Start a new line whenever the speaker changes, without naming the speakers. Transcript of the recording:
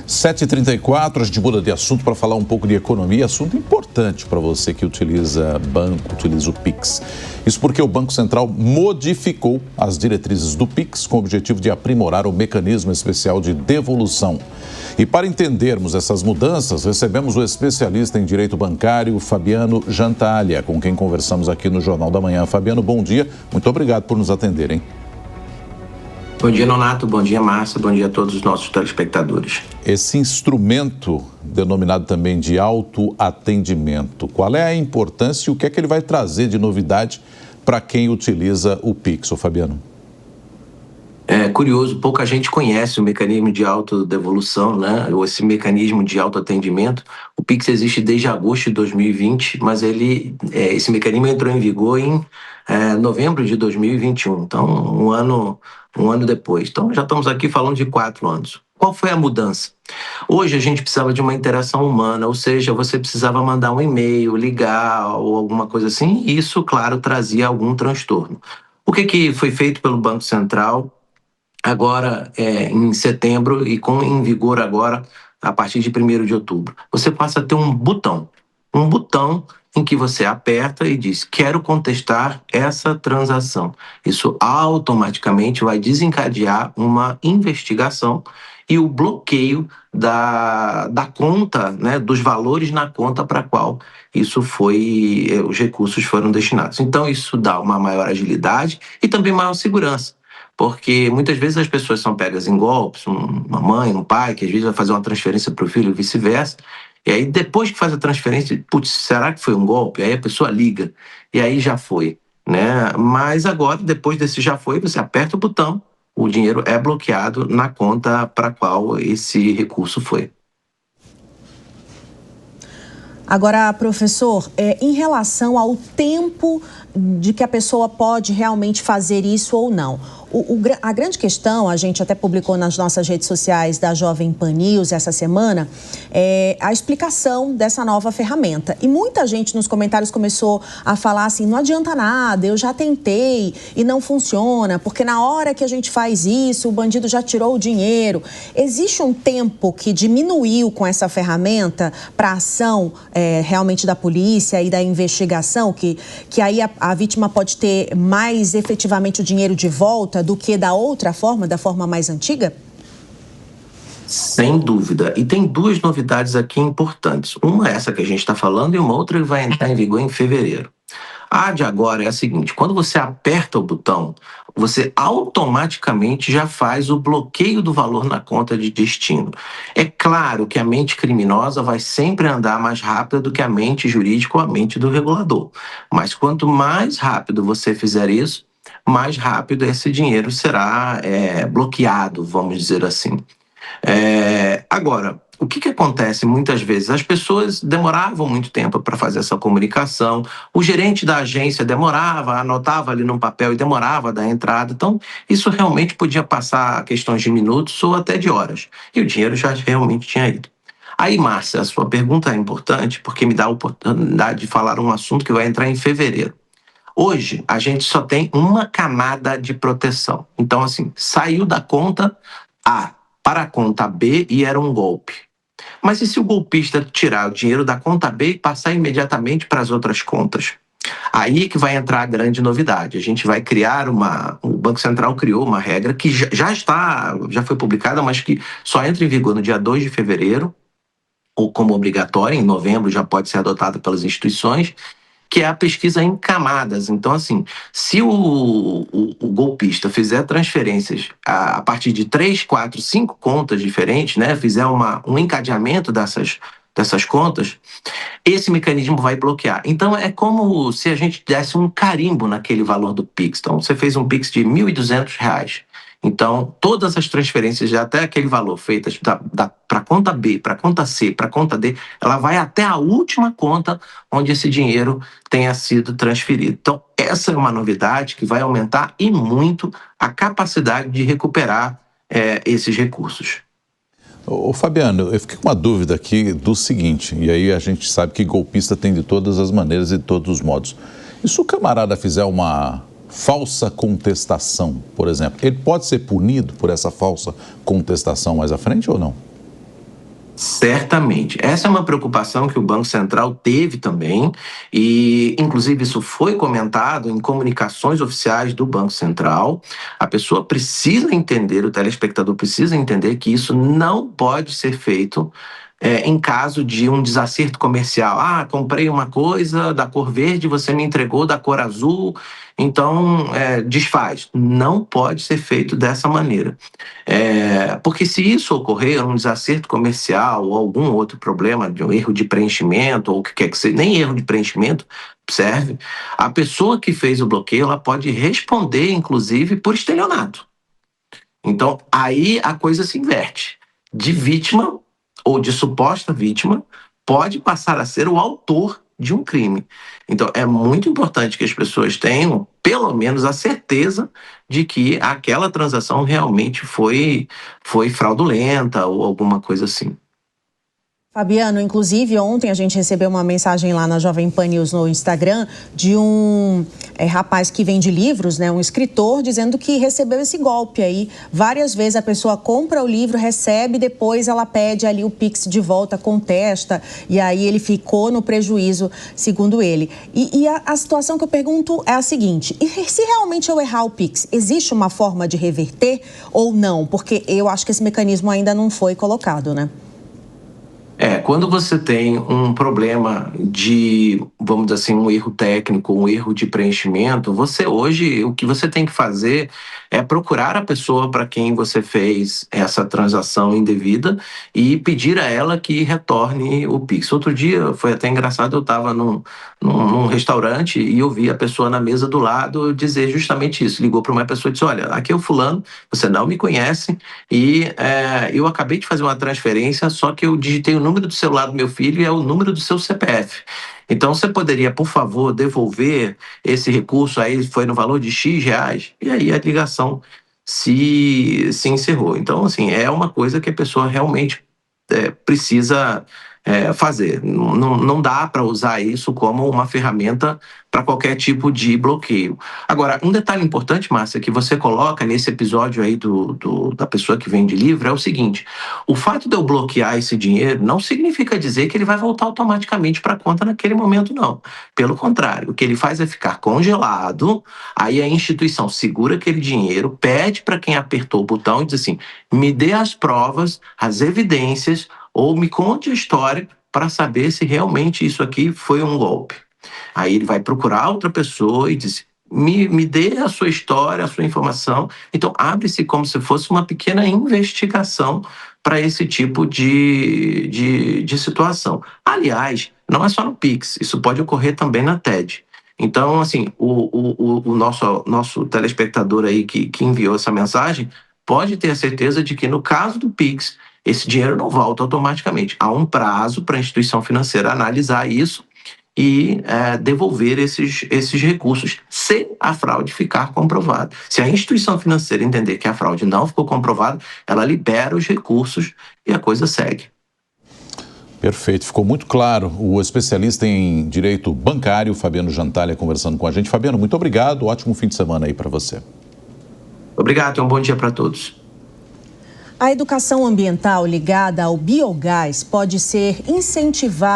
7h34, a gente muda de assunto para falar um pouco de economia, assunto importante para você que utiliza banco, utiliza o Pix. Isso porque o Banco Central modificou as diretrizes do Pix com o objetivo de aprimorar o mecanismo especial de devolução. E para entendermos essas mudanças, recebemos o especialista em direito bancário, Fabiano Jantalha, com quem conversamos aqui no Jornal da Manhã. Fabiano, bom dia, muito obrigado por nos atender, hein?
Bom dia, Nonato. Bom dia, Márcia. Bom dia a todos os nossos telespectadores.
Esse instrumento, denominado também de autoatendimento, qual é a importância e o que é que ele vai trazer de novidade para quem utiliza o Pix, Fabiano?
É curioso, pouca gente conhece o mecanismo de autodevolução, né? Ou esse mecanismo de autoatendimento. O Pix existe desde agosto de 2020, mas esse mecanismo entrou em vigor em novembro de 2021, então um ano depois. Então já estamos aqui falando de 4 anos. Qual foi a mudança? Hoje a gente precisava de uma interação humana, ou seja, você precisava mandar um e-mail, ligar ou alguma coisa assim, e isso, claro, trazia algum transtorno. O que foi feito pelo Banco Central agora em setembro e em vigor agora a partir de 1º de outubro? Você passa a ter um botão em que você aperta e diz: quero contestar essa transação. Isso automaticamente vai desencadear uma investigação e o bloqueio da conta, né, dos valores na conta para a qual os recursos foram destinados. Então isso dá uma maior agilidade e também maior segurança. Porque muitas vezes as pessoas são pegas em golpes, uma mãe, um pai, que às vezes vai fazer uma transferência para o filho e vice-versa, e aí depois que faz a transferência, putz, será que foi um golpe? Aí a pessoa liga, e aí já foi, né? Mas agora, depois desse já foi, você aperta o botão, o dinheiro é bloqueado na conta para a qual esse recurso foi.
Agora, professor, em relação ao tempo de que a pessoa pode realmente fazer isso ou não, a grande questão, a gente até publicou nas nossas redes sociais da Jovem Pan News essa semana, é a explicação dessa nova ferramenta. E muita gente nos comentários começou a falar assim: não adianta nada, eu já tentei e não funciona, porque na hora que a gente faz isso, o bandido já tirou o dinheiro. Existe um tempo que diminuiu com essa ferramenta para a ação realmente da polícia e da investigação, que aí a vítima pode ter mais efetivamente o dinheiro de volta do que da outra forma, da forma mais antiga?
Sem dúvida. E tem 2 novidades aqui importantes. Uma é essa que a gente está falando e uma outra que vai entrar em vigor em fevereiro. A de agora é a seguinte: quando você aperta o botão, você automaticamente já faz o bloqueio do valor na conta de destino. É claro que a mente criminosa vai sempre andar mais rápida do que a mente jurídica ou a mente do regulador. Mas quanto mais rápido você fizer isso, mais rápido esse dinheiro será bloqueado, vamos dizer assim. Agora, o que acontece muitas vezes? As pessoas demoravam muito tempo para fazer essa comunicação, o gerente da agência demorava, anotava ali num papel e demorava a dar entrada. Então, isso realmente podia passar questões de minutos ou até de horas. E o dinheiro já realmente tinha ido. Aí, Márcia, a sua pergunta é importante porque me dá a oportunidade de falar um assunto que vai entrar em fevereiro. Hoje, a gente só tem uma camada de proteção. Então, assim, saiu da conta A para a conta B e era um golpe. Mas e se o golpista tirar o dinheiro da conta B e passar imediatamente para as outras contas? Aí que vai entrar a grande novidade. A gente vai criar o Banco Central criou uma regra que já foi publicada, mas que só entra em vigor no dia 2 de fevereiro, ou como obrigatória, em novembro já pode ser adotada pelas instituições, que é a pesquisa em camadas. Então, assim, se o golpista fizer transferências a partir de 3, 4, 5 contas diferentes, né, fizer um encadeamento dessas contas, esse mecanismo vai bloquear. Então, é como se a gente desse um carimbo naquele valor do Pix. Então, você fez um Pix de R$ 1.200. Então, todas as transferências até aquele valor feitas para a conta B, para a conta C, para a conta D, ela vai até a última conta onde esse dinheiro tenha sido transferido. Então, essa é uma novidade que vai aumentar e muito a capacidade de recuperar esses recursos.
Ô Fabiano, eu fiquei com uma dúvida aqui do seguinte, e aí a gente sabe que golpista tem de todas as maneiras e de todos os modos. E se o camarada fizer uma falsa contestação, por exemplo, ele pode ser punido por essa falsa contestação mais à frente ou não?
Certamente. Essa é uma preocupação que o Banco Central teve também, e inclusive isso foi comentado em comunicações oficiais do Banco Central. A pessoa precisa entender, o telespectador precisa entender que isso não pode ser feito em caso de um desacerto comercial. Ah, comprei uma coisa da cor verde, você me entregou da cor azul, então desfaz. Não pode ser feito dessa maneira. Porque se isso ocorrer, um desacerto comercial ou algum outro problema, de um erro de preenchimento ou o que quer que seja, nem erro de preenchimento serve, a pessoa que fez o bloqueio ela pode responder, inclusive, por estelionato. Então, aí a coisa se inverte. De vítima ou de suposta vítima pode passar a ser o autor de um crime. Então, é muito importante que as pessoas tenham, pelo menos, a certeza de que aquela transação realmente foi fraudulenta ou alguma coisa assim.
Fabiano, inclusive ontem a gente recebeu uma mensagem lá na Jovem Pan News no Instagram de um rapaz que vende livros, né, um escritor, dizendo que recebeu esse golpe aí. Várias vezes a pessoa compra o livro, recebe, depois ela pede ali o Pix de volta, contesta, e aí ele ficou no prejuízo, segundo ele. E a situação que eu pergunto é a seguinte: e se realmente eu errar o Pix, existe uma forma de reverter ou não? Porque eu acho que esse mecanismo ainda não foi colocado, né?
Quando você tem um problema de, vamos dizer assim, um erro técnico, um erro de preenchimento, você hoje, o que você tem que fazer é procurar a pessoa para quem você fez essa transação indevida e pedir a ela que retorne o Pix. Outro dia, foi até engraçado, eu estava num restaurante e eu vi a pessoa na mesa do lado dizer justamente isso. Ligou para uma pessoa e disse: olha, aqui é o fulano, você não me conhece e eu acabei de fazer uma transferência, só que eu digitei o número do celular do meu filho e é o número do seu CPF. Então, você poderia, por favor, devolver esse recurso aí, foi no valor de X reais, e aí a ligação se encerrou. Então, assim, é uma coisa que a pessoa realmente precisa fazer. Não dá para usar isso como uma ferramenta para qualquer tipo de bloqueio. Agora, um detalhe importante, Márcia, que você coloca nesse episódio aí da pessoa que vende livro é o seguinte: o fato de eu bloquear esse dinheiro não significa dizer que ele vai voltar automaticamente para a conta naquele momento, não. Pelo contrário, o que ele faz é ficar congelado, aí a instituição segura aquele dinheiro, pede para quem apertou o botão e diz assim: me dê as provas, as evidências, ou me conte a história para saber se realmente isso aqui foi um golpe. Aí ele vai procurar outra pessoa e diz: me dê a sua história, a sua informação. Então, abre-se como se fosse uma pequena investigação para esse tipo de situação. Aliás, não é só no Pix, isso pode ocorrer também na TED. Então, assim, o nosso telespectador aí que enviou essa mensagem pode ter a certeza de que, no caso do Pix, esse dinheiro não volta automaticamente. Há um prazo para a instituição financeira analisar isso e devolver esses recursos, se a fraude ficar comprovada. Se a instituição financeira entender que a fraude não ficou comprovada, ela libera os recursos e a coisa segue.
Perfeito, ficou muito claro. O especialista em direito bancário, Fabiano Jantalha, conversando com a gente. Fabiano, muito obrigado, ótimo fim de semana aí para você.
Obrigado, um bom dia para todos.
A educação ambiental ligada ao biogás pode ser incentivada